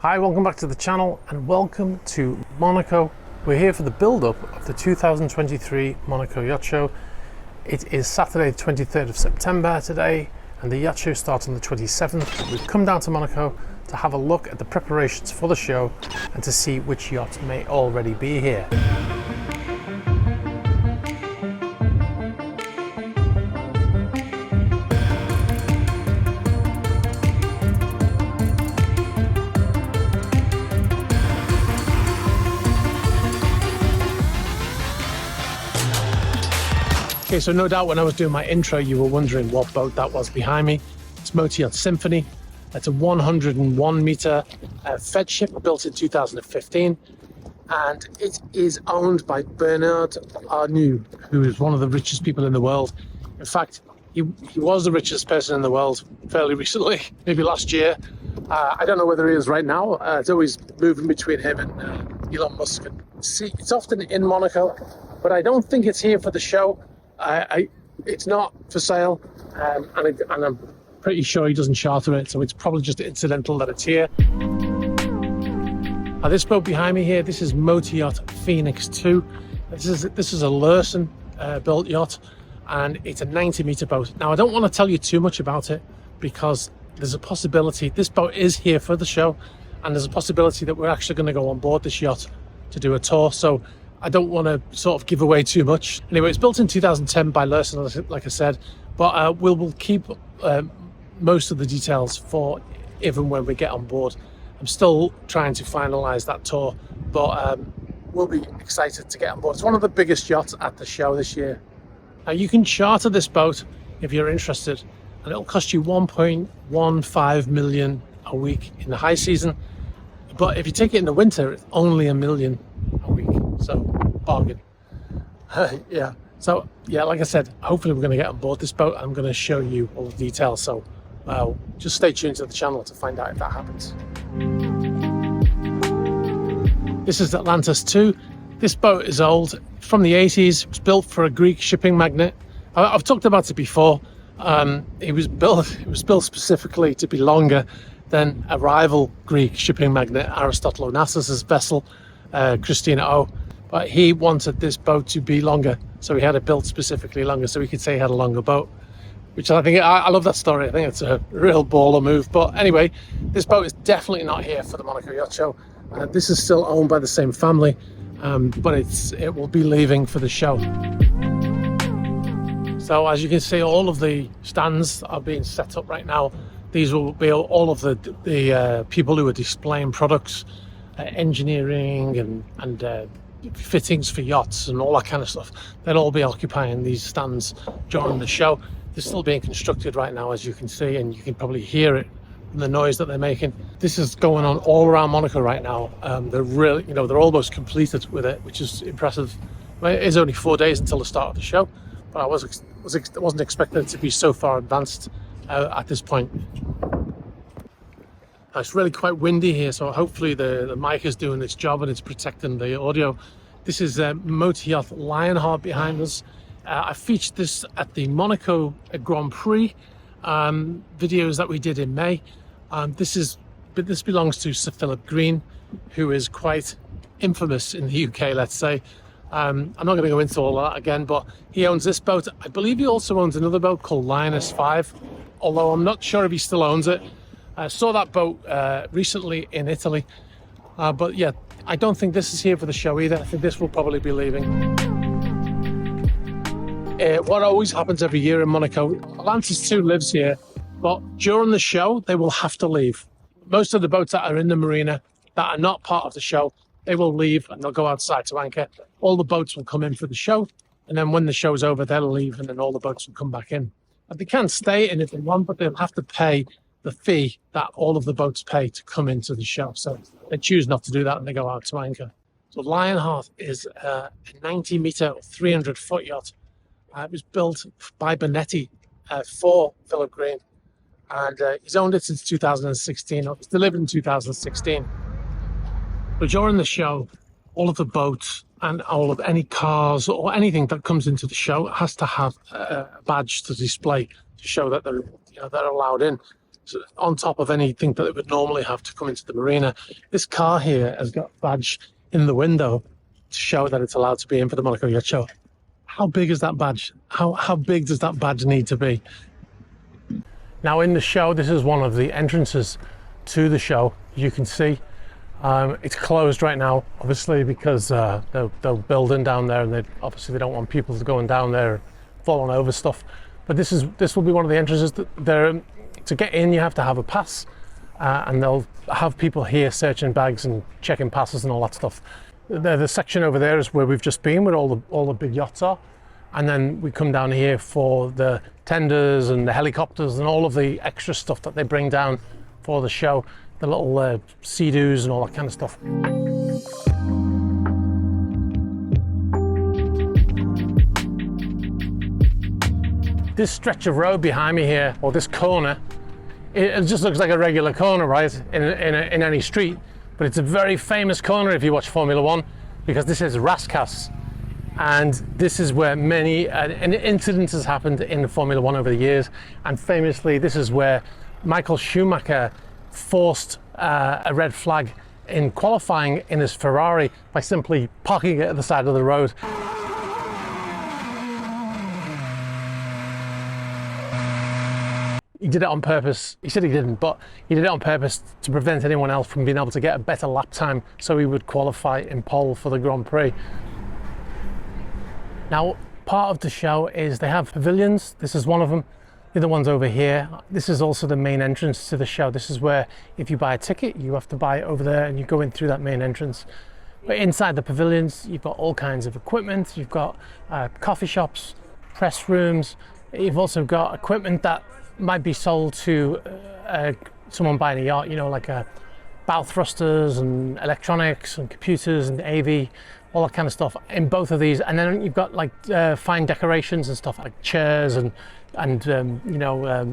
Hi, welcome back to the channel and welcome to Monaco. We're here for the build-up of the 2023 Monaco Yacht Show. It is Saturday the 23rd of September today and the yacht show starts on the 27th. We've come down to Monaco to have a look at the preparations for the show and to see which yacht may already be here. Okay, so no doubt when I was doing my intro, you were wondering what boat that was behind me. It's Monaco Yacht Symphony. It's a 101 meter fed ship built in 2015. And it is owned by Bernard Arnault, who is one of the richest people in the world. In fact, he was the richest person in the world fairly recently, maybe last year. I don't know whether he is right now. It's always moving between him and Elon Musk. See, it's often in Monaco, but I don't think it's here for the show. It's not for sale, and I'm pretty sure he doesn't charter it, so it's probably just incidental that it's here. Now, this boat behind me here, this is Motor Yacht Phoenix 2. This is a Lursen built yacht, and it's a 90 meter boat. Now, I don't want to tell you too much about it because there's a possibility this boat is here for the show, and there's a possibility that we're actually going to go on board this yacht to do a tour. So I don't want to sort of give away too much. Anyway, it's built in 2010 by Lursen, like I said, but we'll keep most of the details for even when we get on board. I'm still trying to finalize that tour, but we'll be excited to get on board. It's one of the biggest yachts at the show this year. Now, you can charter this boat if you're interested, and it'll cost you 1.15 million a week in the high season. But if you take it in the winter, it's only $1 million a week. So, bargain. Yeah. So, yeah, like I said, hopefully we're going to get on board this boat. I'm going to show you all the details. So, just stay tuned to the channel to find out if that happens. This is Atlantis 2. This boat is old, from the 80s. It was built for a Greek shipping magnate. I've talked about it before. It was built specifically to be longer than a rival Greek shipping magnate, Aristotle Onassis' vessel, Christina O. But he wanted this boat to be longer, so he had it built specifically longer, so we could say he had a longer boat, which I love that story. I think it's a real baller move. But anyway, this boat is definitely not here for the Monaco Yacht Show. This is still owned by the same family, but it will be leaving for the show. So as you can see, all of the stands are being set up right now. These will be all of the people who are displaying products, engineering and fittings for yachts and all that kind of stuff. They'll all be occupying these stands during the show. They're still being constructed right now, as you can see, and you can probably hear it from the noise that they're making. This is going on all around Monaco right now. They're really, they're almost completed with it, which is impressive. It is only 4 days until the start of the show, but I wasn't expecting it to be so far advanced at this point. It's really quite windy here, so hopefully the mic is doing its job and it's protecting the audio. This is Motor Yacht Lionheart behind us. I featured this at the Monaco Grand Prix videos that we did in May. This belongs to Sir Philip Green, who is quite infamous in the UK, let's say. I'm not going to go into all that again, but he owns this boat. I believe he also owns another boat called Lioness 5, although I'm not sure if he still owns it. I saw that boat recently in Italy, but yeah, I don't think this is here for the show either. I think this will probably be leaving. What always happens every year in Monaco, Atlantis 2 lives here, but during the show, they will have to leave. Most of the boats that are in the marina that are not part of the show, they will leave and they'll go outside to anchor. All the boats will come in for the show, and then when the show's over, they'll leave, and then all the boats will come back in. And they can stay in if they want, but they'll have to pay the fee that all of the boats pay to come into the show. So they choose not to do that and they go out to anchor. So Lionheart is a 90 meter, 300 foot yacht. It was built by Bonetti for Philip Green, and he's owned it since 2016. It was delivered in 2016. But during the show, all of the boats and all of any cars or anything that comes into the show has to have a badge to display to show that they're allowed in. on top of anything that it would normally have to come into the marina. This car here has got a badge in the window to show that it's allowed to be in for the Monaco Yacht Show. How big is that badge? How big does that badge need to be? Now in the show, this is one of the entrances to the show. You can see it's closed right now, obviously, because they're building down there, and they don't want people going down there falling over stuff. But this will be one of the entrances. To get in, you have to have a pass, and they'll have people here searching bags and checking passes and all that stuff. The section over there is where we've just been, where all the big yachts are, and then we come down here for the tenders and the helicopters and all of the extra stuff that they bring down for the show, the little sea-doos and all that kind of stuff. This stretch of road behind me here, or this corner, it just looks like a regular corner, right, in any street. But it's a very famous corner if you watch Formula One, because this is Rascasse, and this is where many an incident has happened in Formula One over the years. And famously, this is where Michael Schumacher forced a red flag in qualifying in his Ferrari by simply parking it at the side of the road. He did it on purpose. He said he didn't, but he did it on purpose to prevent anyone else from being able to get a better lap time, so he would qualify in pole for the Grand Prix. Now, part of the show is they have pavilions. This is one of them. The other one's over here. This is also the main entrance to the show. This is where, if you buy a ticket, you have to buy it over there and you go in through that main entrance. But inside the pavilions, you've got all kinds of equipment. You've got coffee shops, press rooms. You've also got equipment that might be sold to someone buying a yacht, you know, like bow thrusters and electronics and computers and AV, all that kind of stuff in both of these. And then you've got like fine decorations and stuff like chairs and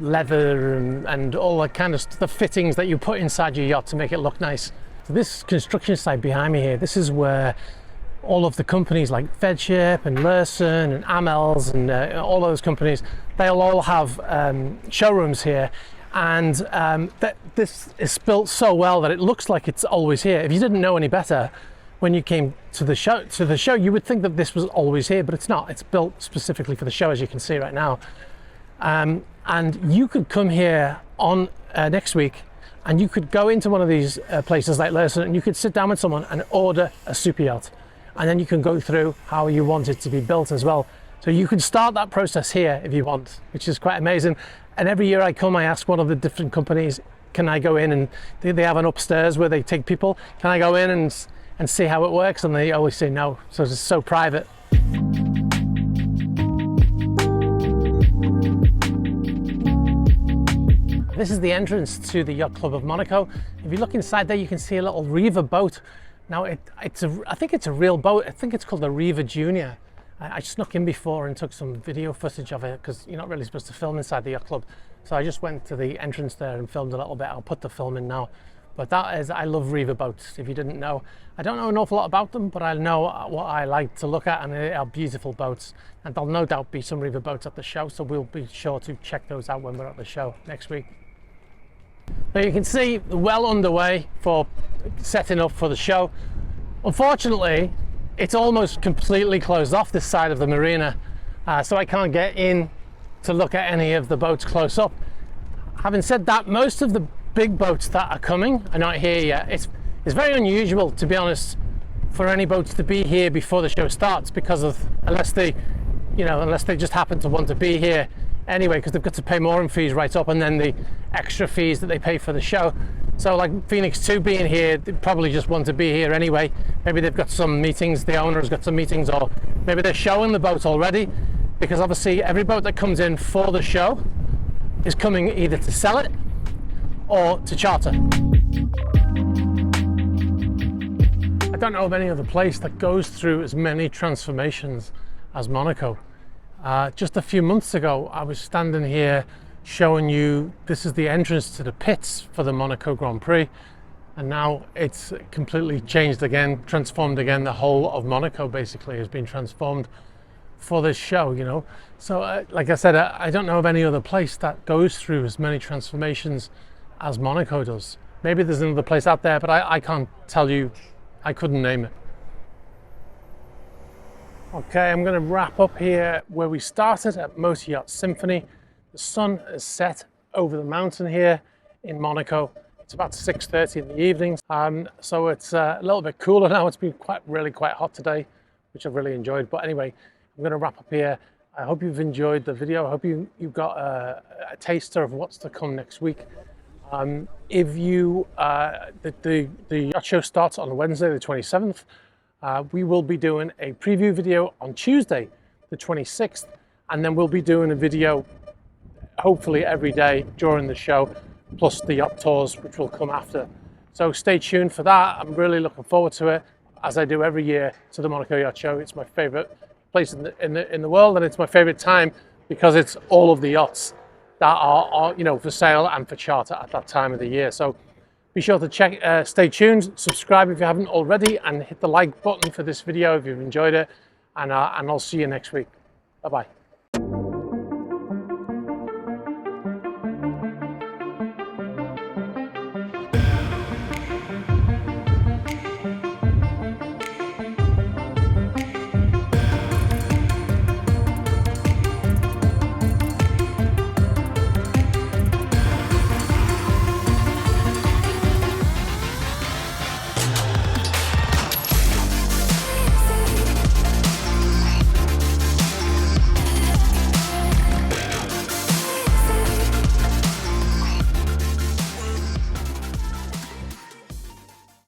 leather and all that kind of the fittings that you put inside your yacht to make it look nice. So this construction site behind me here, this is where all of the companies like Fedship and Lursen and Amels and all those companies, they'll all have showrooms here, and this is built so well that it looks like it's always here. If you didn't know any better, when you came to the show, you would think that this was always here, but it's not. It's built specifically for the show, as you can see right now. And you could come here on next week, and you could go into one of these places like Lursen, and you could sit down with someone and order a superyacht. And then you can go through how you want it to be built as well. So you can start that process here if you want, which is quite amazing. And every year I come, I ask one of the different companies, can I go in? And they have an upstairs where they take people. Can I go in and see how it works? And they always say no. So it's so private. This is the entrance to the Yacht Club of Monaco. If you look inside there, you can see a little Riva boat. Now, I think it's a real boat. I think it's called the Riva Junior. I snuck in before and took some video footage of it, because you're not really supposed to film inside the yacht club. So I just went to the entrance there and filmed a little bit. I'll put the film in now. But I love Riva boats, if you didn't know. I don't know an awful lot about them, but I know what I like to look at, and they are beautiful boats. And there'll no doubt be some Riva boats at the show, so we'll be sure to check those out when we're at the show next week. Now you can see well underway for setting up for the show. Unfortunately, it's almost completely closed off this side of the marina, so I can't get in to look at any of the boats close up. Having said that, most of the big boats that are coming are not here yet. It's very unusual, to be honest, for any boats to be here before the show starts, because of unless they just happen to want to be here anyway, because they've got to pay mooring fees right up, and then the extra fees that they pay for the show. So like Phoenix 2 being here, they probably just want to be here anyway. Maybe they've got some meetings, the owner's got some meetings, or maybe they're showing the boat already, because obviously every boat that comes in for the show is coming either to sell it or to charter. I don't know of any other place that goes through as many transformations as Monaco. Just a few months ago, I was standing here showing you, this is the entrance to the pits for the Monaco Grand Prix, and now it's completely changed again, transformed again. The whole of Monaco basically has been transformed for this show, you know. So like I said, I don't know of any other place that goes through as many transformations as Monaco does. Maybe there's another place out there, but I can't tell you. I couldn't name it. Okay, I'm going to wrap up here where we started at Monaco Yacht Symphony. The sun is set over the mountain here in Monaco. It's about 6:30 in the evening, so it's a little bit cooler now. It's been really quite hot today, which I've really enjoyed. But anyway, I'm going to wrap up here. I hope you've enjoyed the video. I hope you've got a taster of what's to come next week. If you the yacht show starts on Wednesday the 27th. We will be doing a preview video on Tuesday the 26th, and then we'll be doing a video hopefully every day during the show, plus the yacht tours which will come after. So stay tuned for that. I'm really looking forward to it, as I do every year, to the Monaco Yacht Show. It's my favorite place in the world, and it's my favorite time because it's all of the yachts that are you know, for sale and for charter at that time of the year. So be sure to stay tuned, subscribe if you haven't already, and hit the like button for this video if you've enjoyed it. And I'll see you next week. Bye-bye.